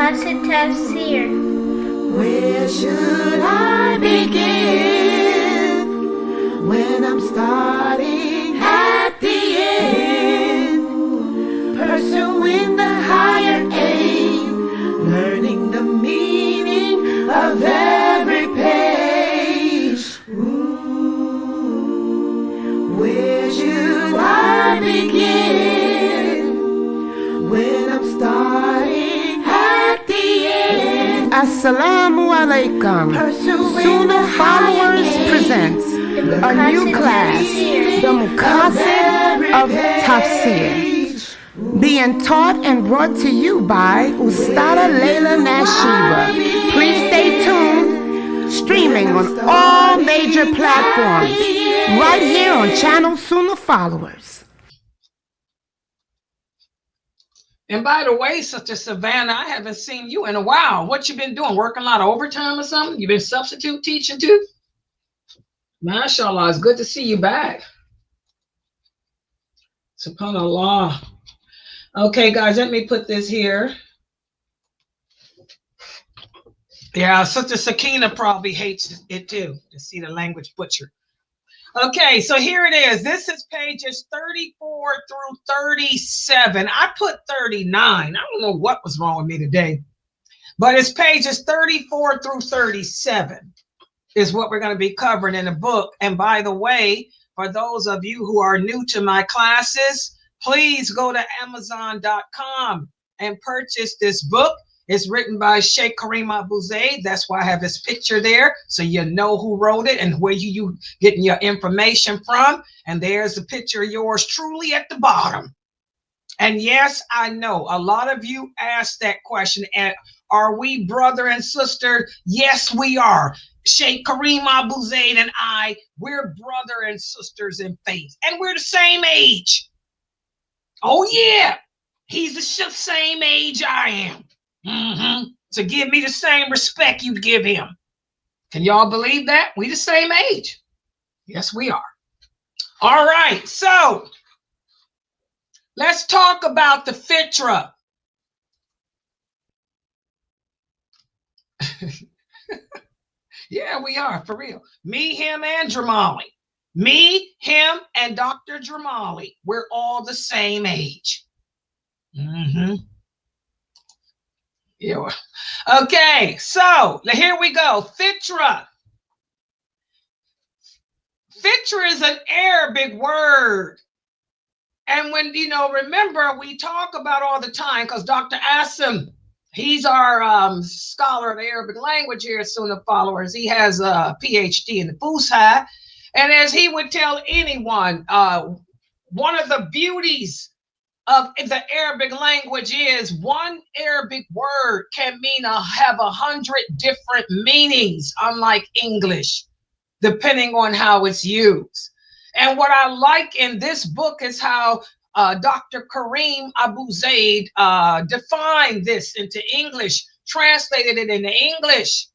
Maasidic Tafsir. Where should I begin when I'm starting at the end? Pursuing the higher aim, learning the meaning of every page. Where should I begin when I'm starting at the end? Assalamu alaikum. SunnahFollowers presents a new class, the Maasidic of Tafsir, being taught and brought to you by Ustada Laila Nasheeba. Please stay tuned, streaming on all major platforms, right here on channel SunnahFollowers. And by the way, Sister Savannah, I haven't seen you in a while. What you been doing? Working a lot of overtime or something? You been substitute teaching too? MashaAllah, it's good to see you back. SubhanAllah. Okay, guys, let me put this here. Yeah, Sister Sakina probably hates it too, to see the language butchered. Okay, so here it is. This is pages 34 through 37. I put 39. I don't know what was wrong with me today, but it's pages 34 through 37 is what we're going to be covering in the book. And by the way, for those of you who are new to my classes, please go to Amazon.com and purchase this book. It's written by Sheikh Karim Abuzaid. That's why I have his picture there, so you know who wrote it and where you getting your information from. And there's the picture of yours truly at the bottom. And yes, I know a lot of you asked that question. And are we brother and sister? Yes, we are. Sheikh Karim Abuzaid and we're brother and sisters in faith. And we're the same age. Oh, yeah. He's the same age I am. So give me the same respect you'd give him. Can y'all believe that? We the same age. Yes, we are. All right, so let's talk about the Fitrah. Yeah, we are, for real. Me, him, and Jamali. Me, him, and Dr. Jamali. We're all the same age. Yeah. Okay, so here we go. Fitrah. Fitrah is an Arabic word. And when, remember, we talk about all the time, because Dr. Asim, he's our scholar of the Arabic language here at SunnahFollowers. He has a PhD in the Fusha. And as he would tell anyone, one of the beauties of the Arabic language is one Arabic word can have 100 different meanings, unlike English, depending on how it's used. And what I like in this book is how Dr. Karim Abuzaid defined this into English, translated it into English.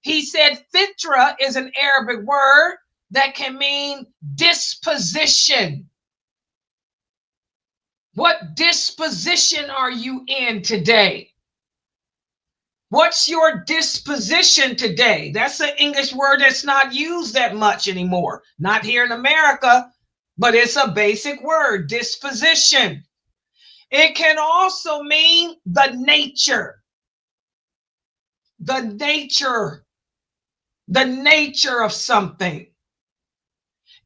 He said Fitrah is an Arabic word that can mean disposition. What disposition are you in today? What's your disposition today? That's an English word that's not used that much anymore. Not here in America, but it's a basic word, disposition. It can also mean the nature. The nature of something.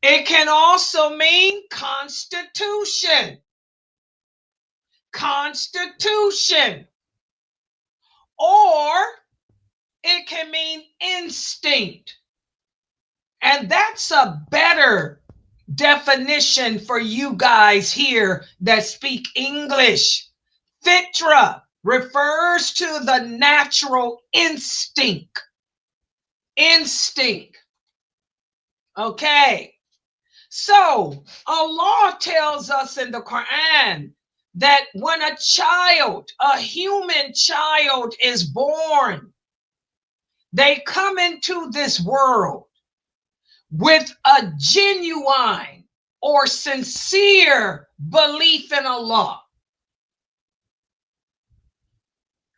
It can also mean constitution. Or it can mean instinct. And that's a better definition for you guys here that speak English. Fitrah refers to the natural instinct. Okay. So Allah tells us in the Quran that when a human child is born, they come into this world with a genuine or sincere belief in Allah.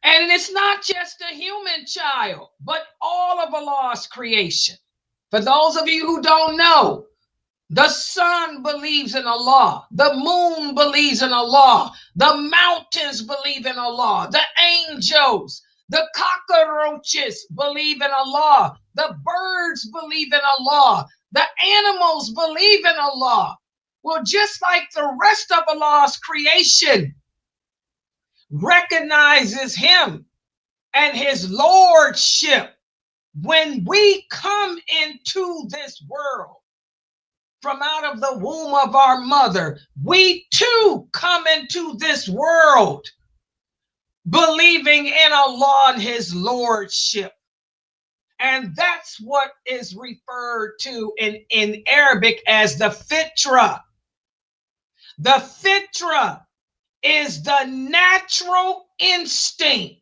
And And it's not just a human child, but all of Allah's creation. For those of you who don't know, the sun believes in Allah. The moon believes in Allah. The mountains believe in Allah. The angels, the cockroaches believe in Allah. The birds believe in Allah. The animals believe in Allah. Well, just like the rest of Allah's creation recognizes him and his lordship, when we come into this world from out of the womb of our mother, we too come into this world believing in Allah and his lordship. And that's what is referred to in Arabic as the Fitrah. The Fitrah is the natural instinct,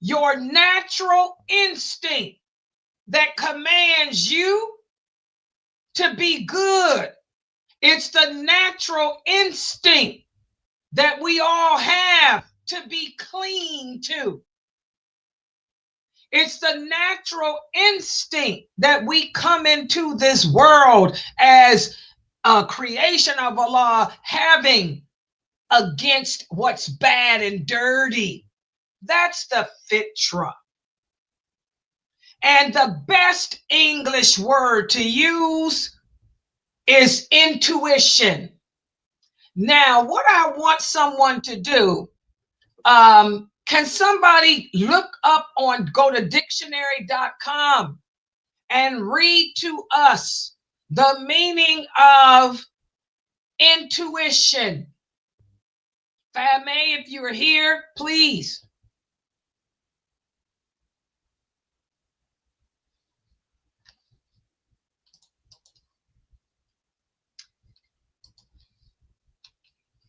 your natural instinct that commands you to be good. It's the natural instinct that we all have to be clean too. It's the natural instinct that we come into this world as a creation of Allah, having against what's bad and dirty. That's the Fitrah. And the best English word to use is intuition. Now, what I want someone to do, can somebody look up go to dictionary.com and read to us the meaning of intuition? Fame, if you're here, please.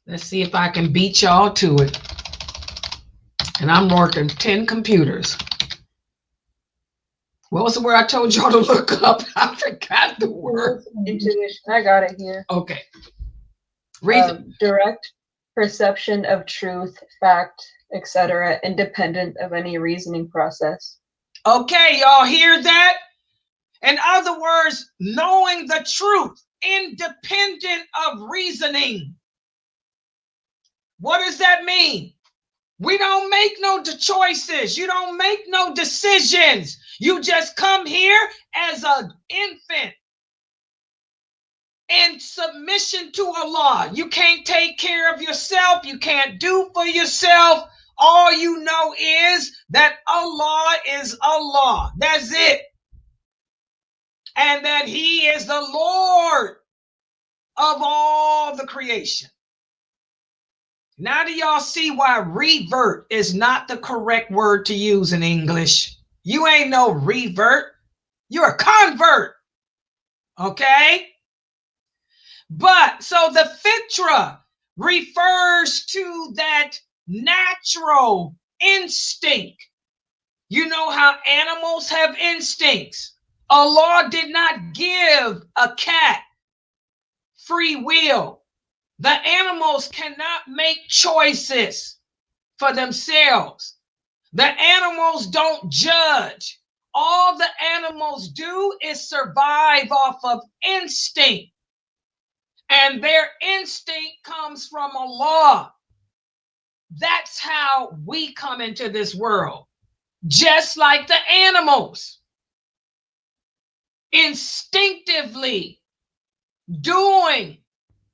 Let's see if I can beat y'all to it. And I'm working 10 computers. What was the word I told y'all to look up? I forgot the word. Intuition. I got it here. Okay. Read direct perception of truth, fact, etc., independent of any reasoning process. Okay, y'all hear that? In other words, knowing the truth, independent of reasoning. What does that mean? We don't make no choices. You don't make no decisions. You just come here as an infant in submission to Allah. You can't take care of yourself. You can't do for yourself. All you know is that Allah is Allah. That's it. And that he is the Lord of all the creation. Now do y'all see why revert is not the correct word to use in English? You ain't no revert. You're a convert. Okay? But so the Fitrah refers to that natural instinct. You know how animals have instincts. Allah did not give a cat free will. The animals cannot make choices for themselves. The animals don't judge. All the animals do is survive off of instinct. And their instinct comes from Allah. That's how we come into this world. Just like the animals. Instinctively doing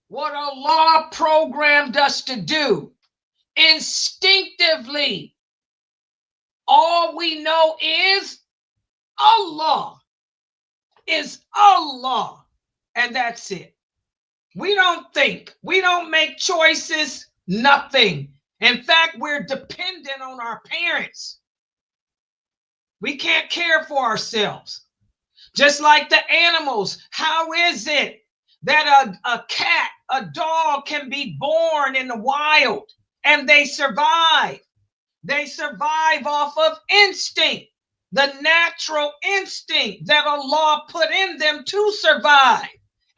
what Allah programmed us to do. Instinctively. All we know is Allah is Allah. And that's it. We don't think. We don't make choices. Nothing. In fact, we're dependent on our parents. We can't care for ourselves. Just like the animals. How is it that a cat, a dog can be born in the wild and they survive? They survive off of instinct, the natural instinct that Allah put in them to survive.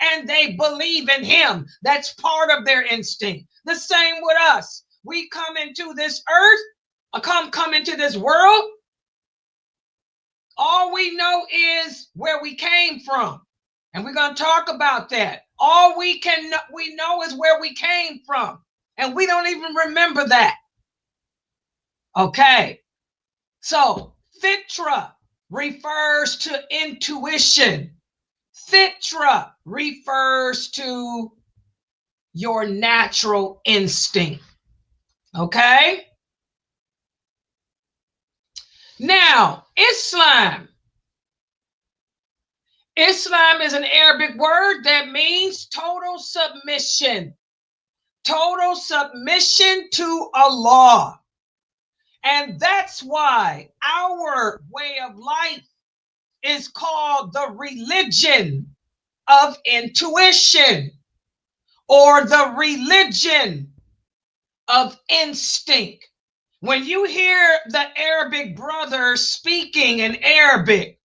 And they believe in him. That's part of their instinct. The same with us. We come into this earth, come come into this world, all we know is where we came from. And we're going to talk about that. All we know is where we came from. And we don't even remember that. Okay. So Fitrah refers to intuition. Fitrah refers to your natural instinct. Okay? Now, Islam. Islam is an Arabic word that means total submission. Total submission to Allah. And that's why our way of life is called the religion of intuition, or the religion of instinct. When you hear the Arabic brothers speaking in Arabic,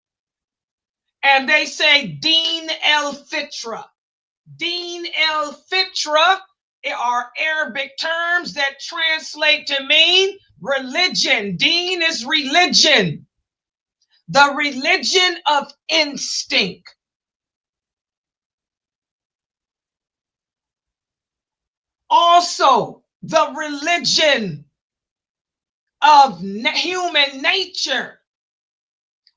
and they say Deen el-Fitrah. Deen el-Fitrah are Arabic terms that translate to mean religion. Deen is religion. The religion of instinct. Also, the religion of human nature.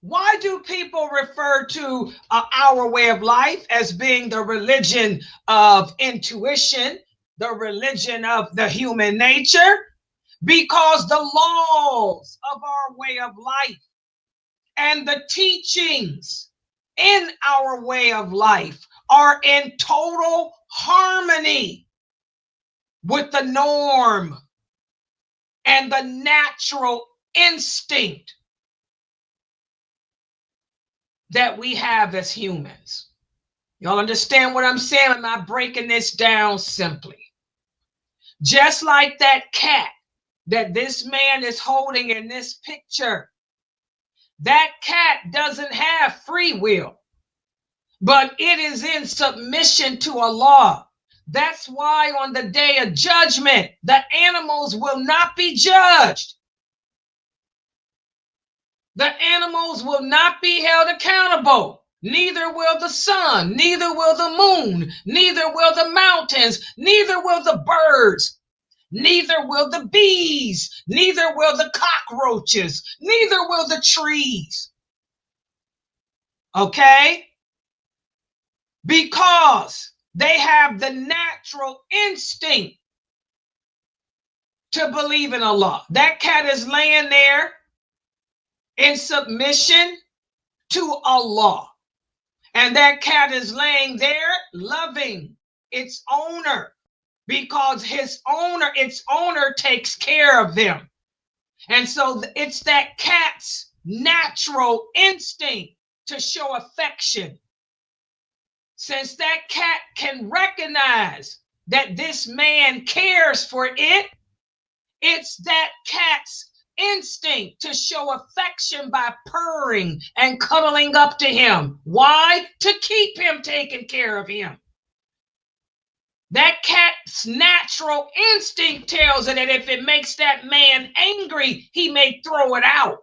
Why do people refer to our way of life as being the religion of intuition, the religion of the human nature? Because the laws of our way of life and the teachings in our way of life are in total harmony with the norm and the natural instinct that we have as humans. Y'all understand what I'm saying? I'm not breaking this down simply. Just like that cat that this man is holding in this picture, that cat doesn't have free will, but it is in submission to Allah. That's why on the day of judgment, the animals will not be judged. The animals will not be held accountable. Neither will the sun, neither will the moon, neither will the mountains, neither will the birds, neither will the bees, neither will the cockroaches, neither will the trees. Okay? Because they have the natural instinct to believe in Allah. That cat is laying there in submission to Allah. And that cat is laying there loving its owner, because its owner takes care of them. And so it's that cat's natural instinct to show affection. Since that cat can recognize that this man cares for it, it's that cat's instinct to show affection by purring and cuddling up to him. Why? To keep him taking care of him. That cat's natural instinct tells it that if it makes that man angry, he may throw it out.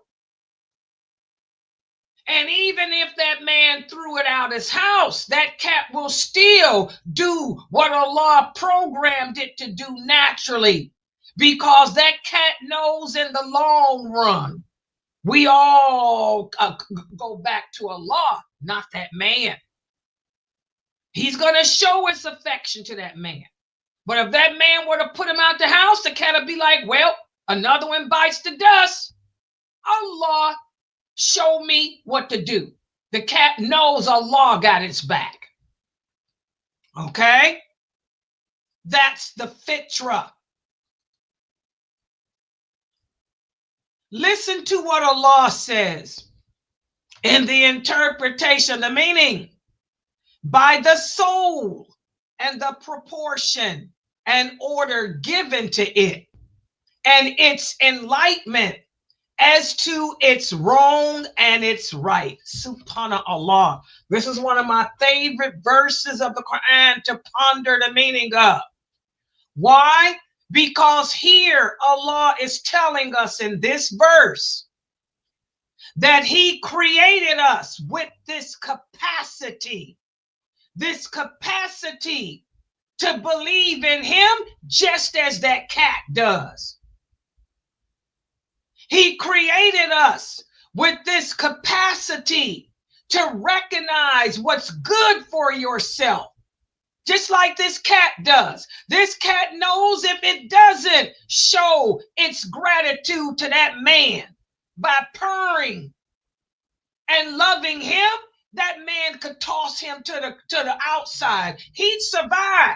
And even if that man threw it out his house, that cat will still do what Allah programmed it to do naturally. Because that cat knows in the long run, we all go back to Allah, not that man. He's going to show his affection to that man. But if that man were to put him out the house, the cat would be like, well, another one bites the dust. Allah, show me what to do. The cat knows Allah got its back. Okay? That's the fitrah. Listen to what Allah says in the interpretation, the meaning. By the soul and the proportion and order given to it, and its enlightenment as to its wrong and its right. Subhanallah. This is one of my favorite verses of the Quran to ponder the meaning of. Why? Because here Allah is telling us in this verse that he created us with this capacity to believe in him just as that cat does. He created us with this capacity to recognize what's good for yourself, just like this cat does. This cat knows if it doesn't show its gratitude to that man by purring and loving him, that man could toss him to the outside. He'd survive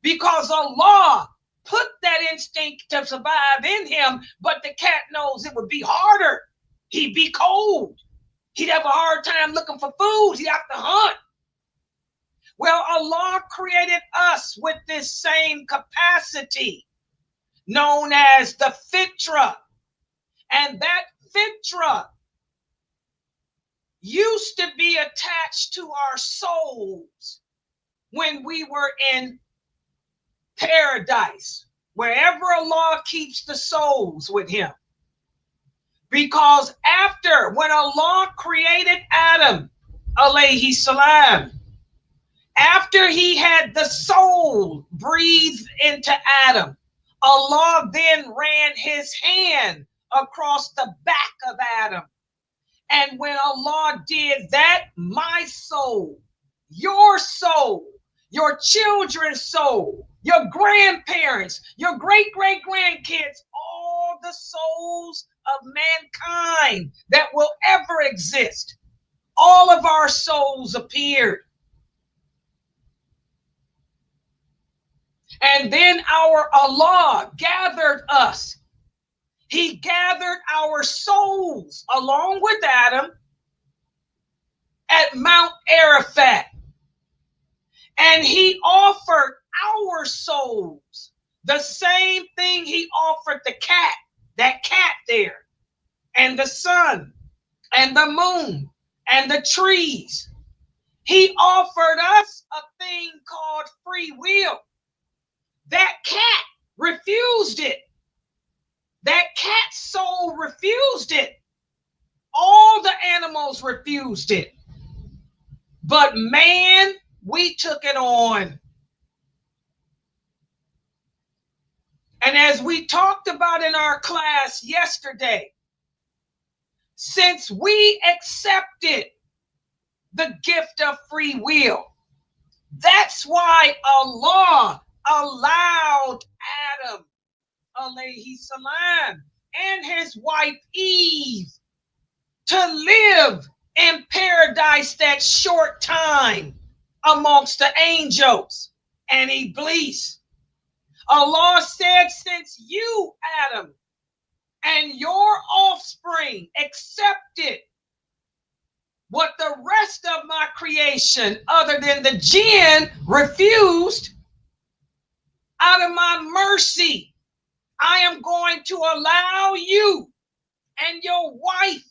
because Allah put that instinct to survive in him, but the cat knows it would be harder. He'd be cold. He'd have a hard time looking for food. He'd have to hunt. Well, Allah created us with this same capacity known as the Fitrah. And that Fitrah used to be attached to our souls when we were in paradise, wherever Allah keeps the souls with him. Because when Allah created Adam, alayhi salam, after he had the soul breathed into Adam, Allah then ran his hand across the back of Adam. And when Allah did that, my soul, your children's soul, your grandparents, your great-great-grandkids, all the souls of mankind that will ever exist, all of our souls appeared. And then our Allah gathered us. He gathered our souls along with Adam at Mount Arafat. And he offered our souls the same thing he offered the cat, that cat there, and the sun, and the moon, and the trees. He offered us a thing called free will. That cat refused it. That cat's soul refused it. All the animals refused it. But man, we took it on. And as we talked about in our class yesterday, since we accepted the gift of free will, that's why Allah allowed Adam, alayhi salam, and his wife Eve to live in paradise that short time amongst the angels and Iblis. Allah said, since you, Adam, and your offspring accepted what the rest of my creation, other than the jinn, refused, out of my mercy, I am going to allow you and your wife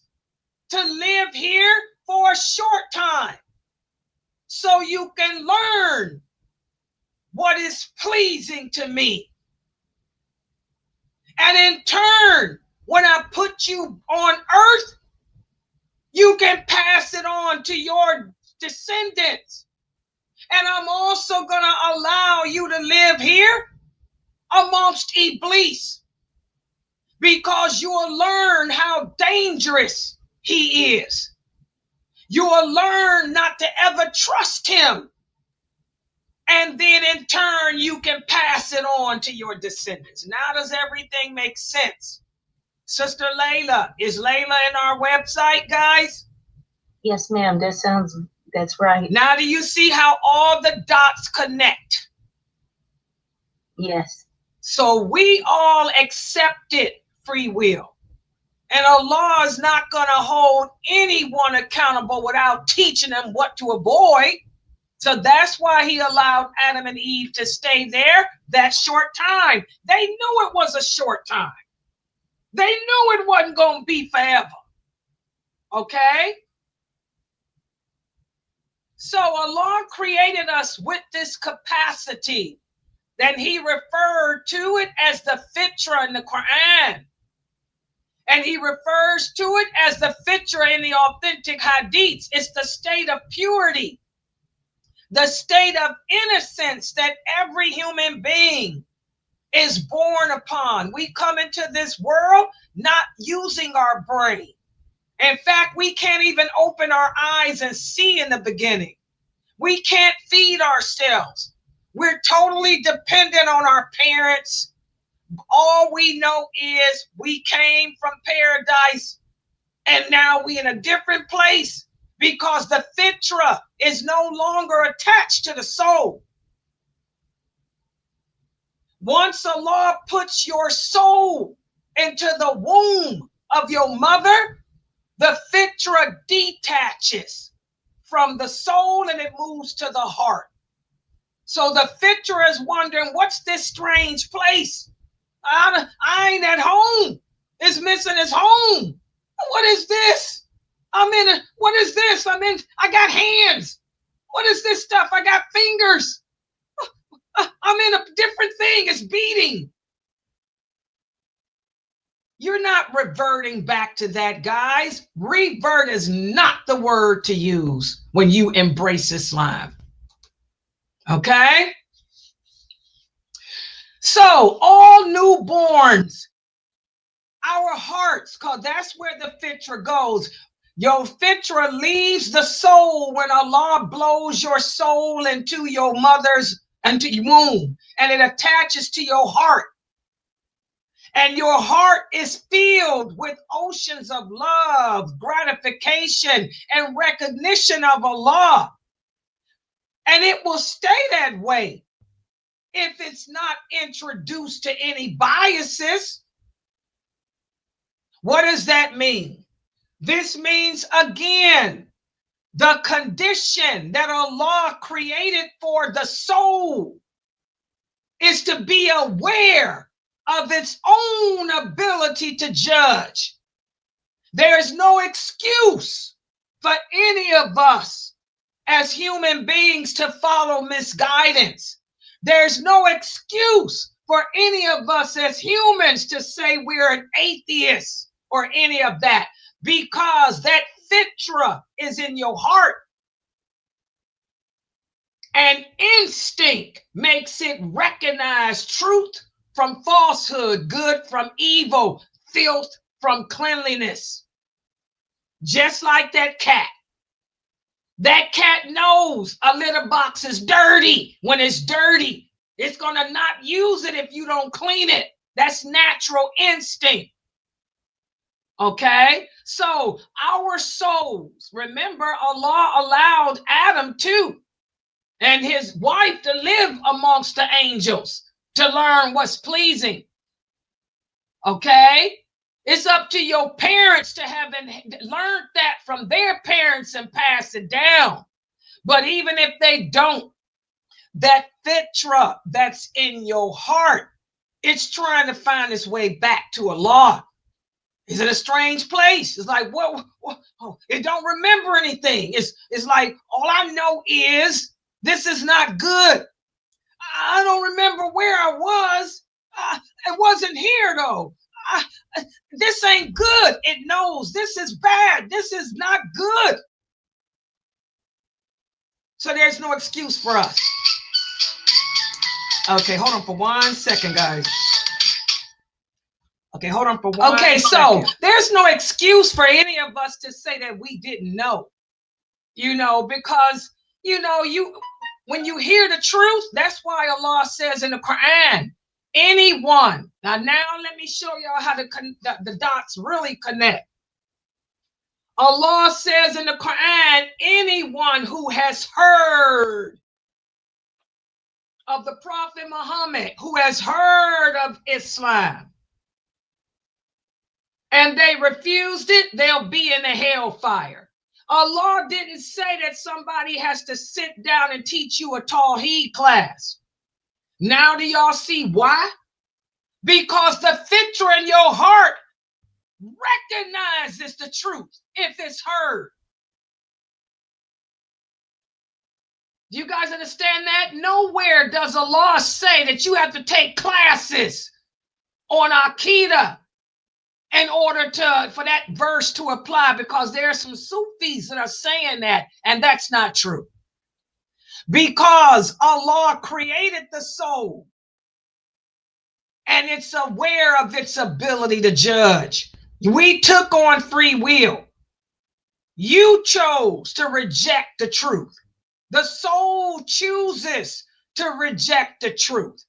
to live here for a short time so you can learn what is pleasing to me. And in turn, when I put you on earth, you can pass it on to your descendants. And I'm also going to allow you to live here amongst Iblis, because you will learn how dangerous he is. You will learn not to ever trust him. And then in turn, you can pass it on to your descendants. Now does everything make sense? Sister Laila, is Laila in our website, guys? Yes, ma'am. That's right. Now do you see how all the dots connect? Yes. So we all accepted free will. And Allah is not going to hold anyone accountable without teaching them what to avoid. So that's why he allowed Adam and Eve to stay there that short time. They knew it was a short time. They knew it wasn't going to be forever. Okay? So Allah created us with this capacity then he referred to it as the Fitrah in the Quran. And he refers to it as the Fitrah in the authentic hadiths. It's the state of purity, the state of innocence that every human being is born upon. We come into this world not using our brain. In fact, we can't even open our eyes and see in the beginning. We can't feed ourselves. We're totally dependent on our parents. All we know is we came from paradise and now we're in a different place because the Fitrah is no longer attached to the soul. Once Allah puts your soul into the womb of your mother, the Fitrah detaches from the soul and it moves to the heart. So the Fitrah is wondering, what's this strange place? I ain't at home. It's missing its home. What is this? What is this? I got hands. What is this stuff? I got fingers. I'm in a different thing. It's beating. You're not reverting back to that, guys. Revert is not the word to use when you embrace Islam. Okay? So, all newborns, our hearts, because that's where the Fitrah goes. Your Fitrah leaves the soul when Allah blows your soul into your mother's womb, and it attaches to your heart. And your heart is filled with oceans of love, gratification, and recognition of Allah. And it will stay that way if it's not introduced to any biases. What does that mean? This means, again, the condition that Allah created for the soul is to be aware of its own ability to judge. There's no excuse for any of us as human beings to follow misguidance. There's no excuse for any of us as humans to say we're an atheist or any of that, because that Fitrah is in your heart. And instinct makes it recognize truth from falsehood, good from evil, filth from cleanliness. Just like that cat. That cat knows a litter box is dirty. When it's dirty, it's going to not use it if you don't clean it. That's natural instinct. Okay? So our souls, remember, Allah allowed Adam too, and his wife to live amongst the angels to learn what's pleasing. Okay? It's up to your parents to have learned that from their parents and pass it down. But even if they don't, that Fitrah that's in your heart, it's trying to find its way back to Allah. Is it a strange place? It's like, what? It don't remember anything. It's like, all I know is this is not good. I don't remember where I was. It wasn't here though. This ain't good. It knows this is bad. This is not good. So there's no excuse for us. Okay, hold on for 1 second, guys. Okay, hold on for one second. So there's no excuse for any of us to say that we didn't know, because, when you hear the truth, that's why Allah says in the Quran, anyone. Now let me show y'all how the dots really connect. Allah says in the Quran, anyone who has heard of the Prophet Muhammad, who has heard of Islam, and they refused it, they'll be in the hellfire. Allah didn't say that somebody has to sit down and teach you a Tawheed class. Now do y'all see why? Because the Fitrah in your heart recognizes the truth if it's heard. Do you guys understand that? Nowhere does Allah say that you have to take classes on Aqidah in order for that verse to apply, because there are some Sufis that are saying that, and that's not true. Because Allah created the soul and it's aware of its ability to judge. We took on free will. You chose to reject the truth. The soul chooses to reject the truth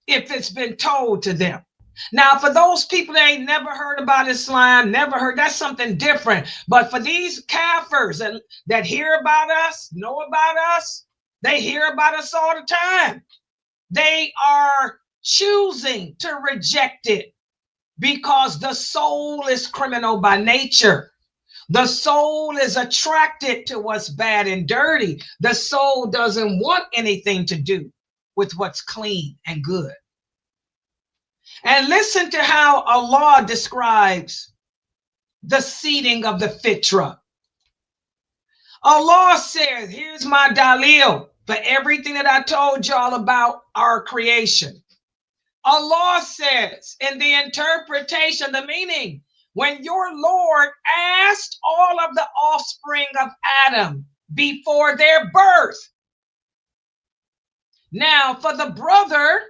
if it's been told to them. Now, for those people that ain't never heard about Islam, never heard, that's something different. But for these kafirs that hear about us, know about us, they hear about us all the time. They are choosing to reject it because the soul is criminal by nature. The soul is attracted to what's bad and dirty. The soul doesn't want anything to do with what's clean and good. And listen to how Allah describes the seeding of the Fitrah. Allah says, here's my dalil for everything that I told y'all about our creation. Allah says in the interpretation, the meaning, when your Lord asked all of the offspring of Adam before their birth. Now, for the brother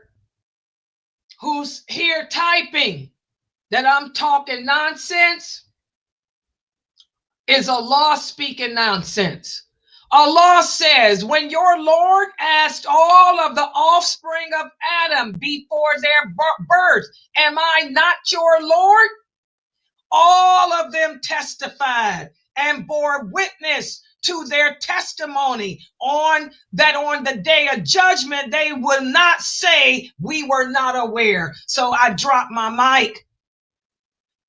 who's here typing that I'm talking nonsense, is Allah speaking nonsense. Allah says, when your Lord asked all of the offspring of Adam before their birth, am I not your Lord? All of them testified and bore witness to their testimony on the day of judgment, they will not say we were not aware. So I dropped my mic.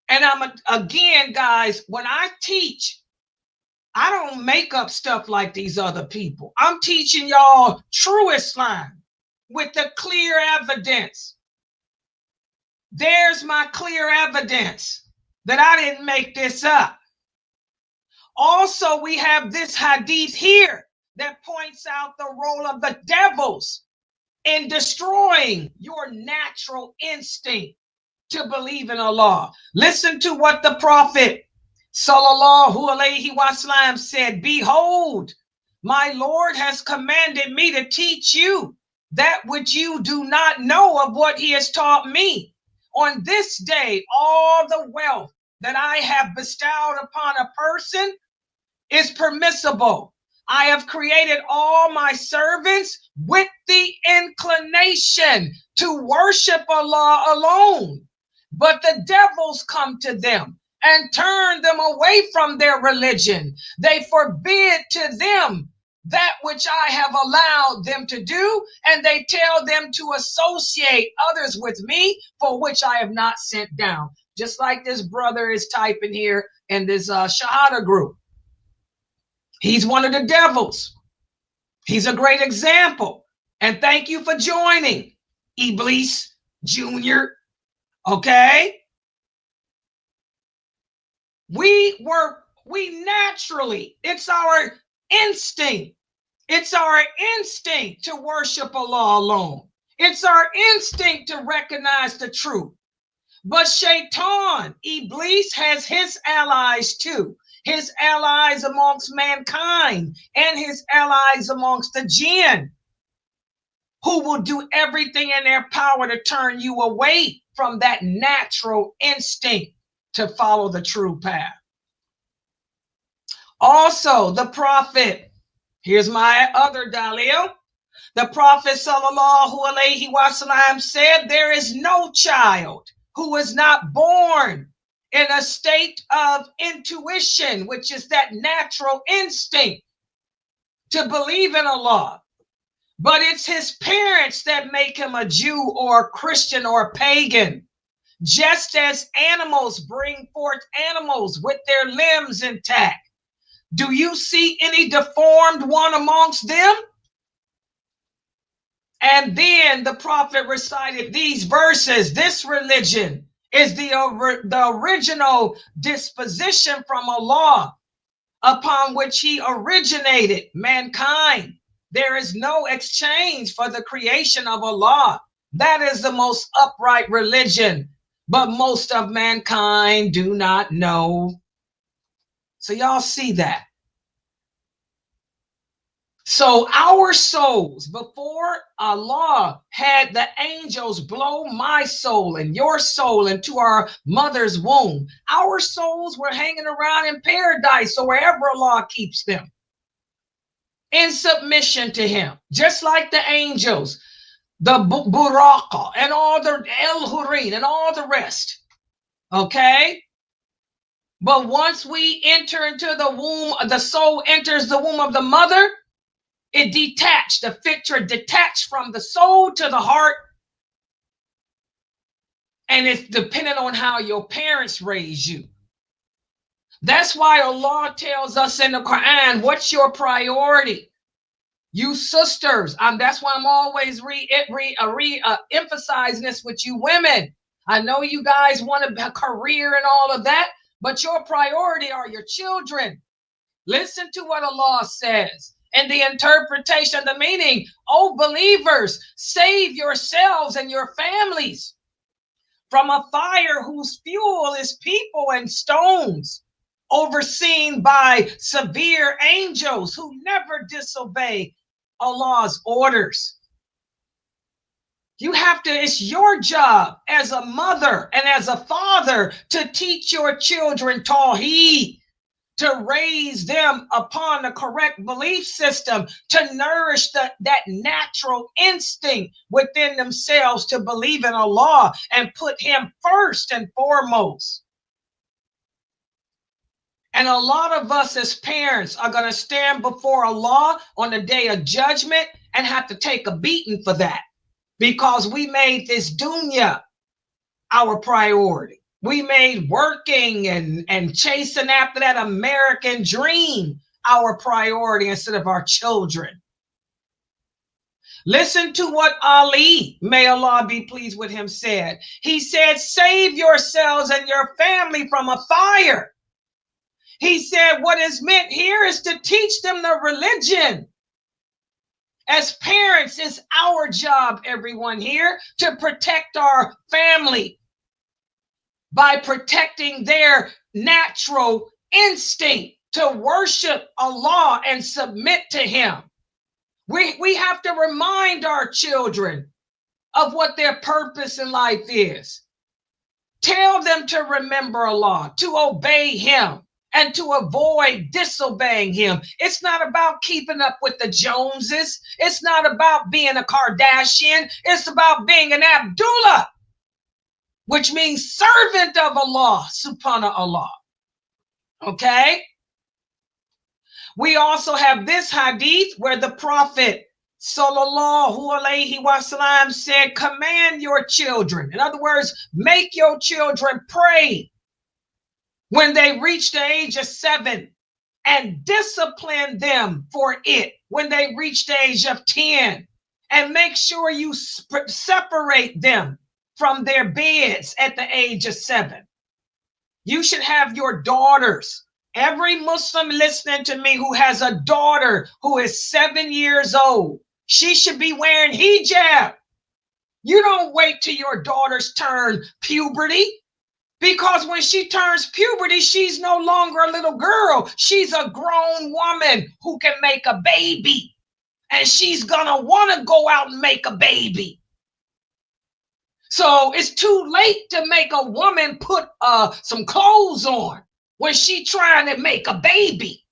And again, guys, when I teach, I don't make up stuff like these other people. I'm teaching y'all true Islam with the clear evidence. There's my clear evidence that I didn't make this up. Also, we have this hadith here that points out the role of the devils in destroying your natural instinct to believe in Allah. Listen to what the Prophet sallallahu alaihi wasallam said. Behold, my Lord has commanded me to teach you that which you do not know of what he has taught me. On this day, all the wealth that I have bestowed upon a person is permissible. I have created all my servants with the inclination to worship Allah alone. But the devils come to them and turn them away from their religion. They forbid to them that which I have allowed them to do, and they tell them to associate others with me for which I have not sent down. Just like this brother is typing here in this Shahada group. He's one of the devils. He's a great example. And thank you for joining, Iblis Jr. Okay? We naturally, it's our instinct. It's our instinct to worship Allah alone. It's our instinct to recognize the truth. But Shaitan, Iblis, has his allies too. His allies amongst mankind and his allies amongst the jinn, who will do everything in their power to turn you away from that natural instinct to follow the true path. Also, the Prophet, here's my other dalil. The Prophet sallallahu alaihi wasallam said, there is no child who is not born in a state of intuition, which is that natural instinct to believe in Allah. But it's his parents that make him a Jew or a Christian or a pagan. Just as animals bring forth animals with their limbs intact. Do you see any deformed one amongst them? And then the Prophet recited these verses. This religion is the original disposition from Allah upon which he originated mankind. There is no exchange for the creation of Allah. That is the most upright religion, but most of mankind do not know. So y'all see that. So our souls, before Allah had the angels blow my soul and your soul into our mother's womb, our souls were hanging around in paradise or wherever Allah keeps them, in submission to him, just like the angels, the Buraka and all the El Hurin and all the rest. Okay? But once we enter into the womb, the soul enters the womb of the mother, it detached, the Fitrah detached from the soul to the heart. And it's dependent on how your parents raise you. That's why Allah tells us in the Quran, what's your priority? You sisters, that's why I'm always emphasizing this with you women. I know you guys want a career and all of that, but your priority are your children. Listen to what Allah says. And the interpretation, the meaning, oh believers, save yourselves and your families from a fire whose fuel is people and stones, overseen by severe angels who never disobey Allah's orders. You have to, it's your job as a mother and as a father to teach your children Tawheed, to raise them upon the correct belief system, to nourish that natural instinct within themselves to believe in Allah and put him first and foremost. And a lot of us as parents are going to stand before Allah on the day of judgment and have to take a beating for that, because we made this dunya our priority. We made working and chasing after that American dream our priority instead of our children. Listen to what Ali, may Allah be pleased with him, said. He said, save yourselves and your family from a fire. He said, what is meant here is to teach them the religion. As parents, it's our job, everyone here, to protect our family by protecting their natural instinct to worship Allah and submit to him. We have to remind our children of what their purpose in life is. Tell them to remember Allah, to obey him, and to avoid disobeying him. It's not about keeping up with the Joneses. It's not about being a Kardashian. It's about being an Abdullah, which means servant of Allah, subhanahu Allah. Okay? We also have this hadith where the Prophet sallallahu alaihi wasallam said, command your children. In other words, make your children pray when they reach the age of 7, and discipline them for it when they reach the age of 10. And make sure you separate them from their beds at the age of 7. You should have your daughters. Every Muslim listening to me who has a daughter who is 7 years old, she should be wearing hijab. You don't wait till your daughters turn puberty, because when she turns puberty, she's no longer a little girl. She's a grown woman who can make a baby, and she's gonna want to go out and make a baby. So it's too late to make a woman put some clothes on when she's trying to make a baby.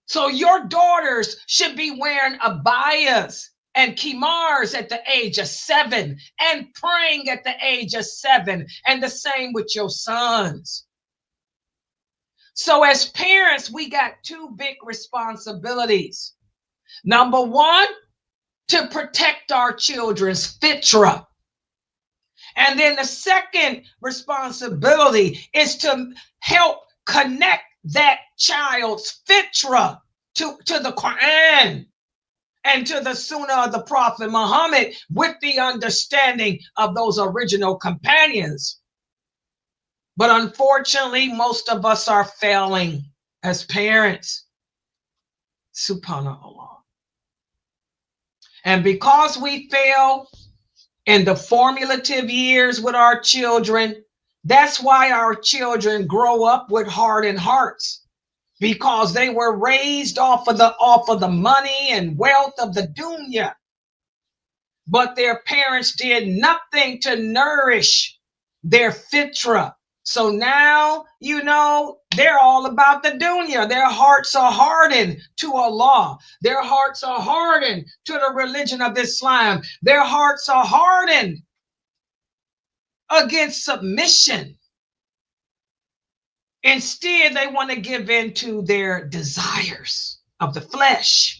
So your daughters should be wearing abayas and kimars at the age of 7 and praying at the age of 7, and the same with your sons. So as parents, we got 2 big responsibilities. Number 1, to protect our children's fitrah. And then the second responsibility is to help connect that child's fitrah to the Quran and to the Sunnah of the Prophet Muhammad with the understanding of those original companions. But unfortunately, most of us are failing as parents. Subhanallah. And because we fail in the formative years with our children, that's why our children grow up with hardened hearts, because they were raised off of the money and wealth of the dunya. But their parents did nothing to nourish their fitrah. So now, they're all about the dunya. Their hearts are hardened to Allah. Their hearts are hardened to the religion of Islam. Their hearts are hardened against submission. Instead, they want to give in to their desires of the flesh.